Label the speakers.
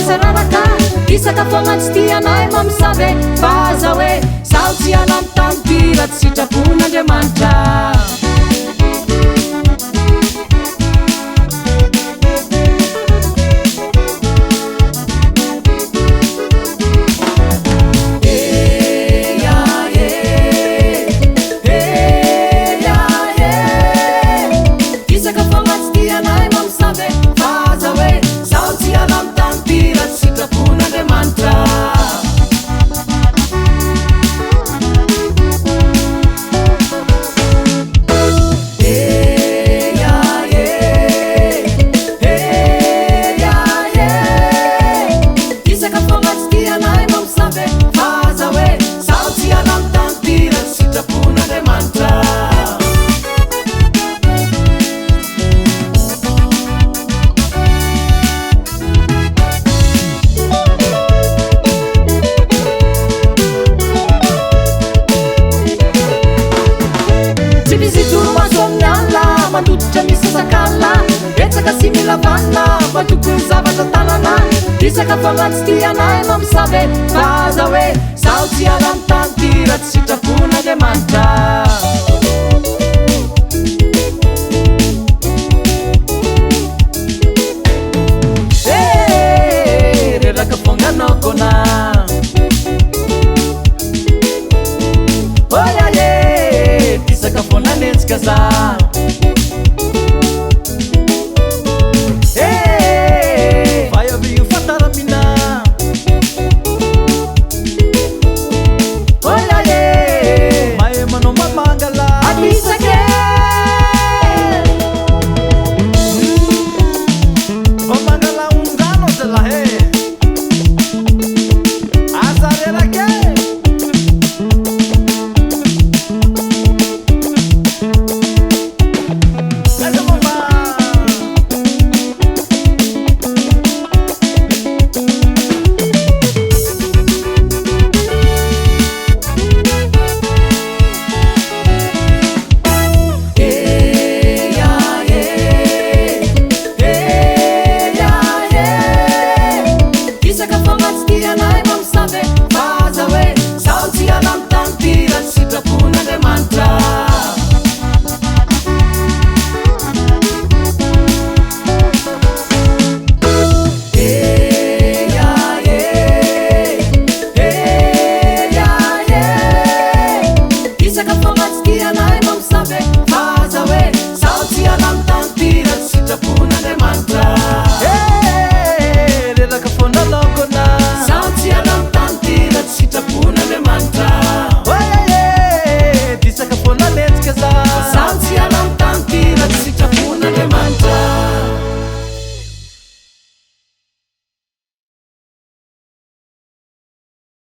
Speaker 1: sararaka isaka foagnatsy ty anay mamosave fa aza hoe zaho tsy anamy tany ty raha tsy sitrapon'Andriamanitra.
Speaker 2: Mandototra misasakala etsaka sy milavanna matokony zavatra tanana isaka fagnatsy ty anay mamosave fa aza hoe zaho tsy alamy tany ty raha tsy sitrapon'Andriamanitra. Reraka foagnanaokona oyaye isaka foananentsika za Isaka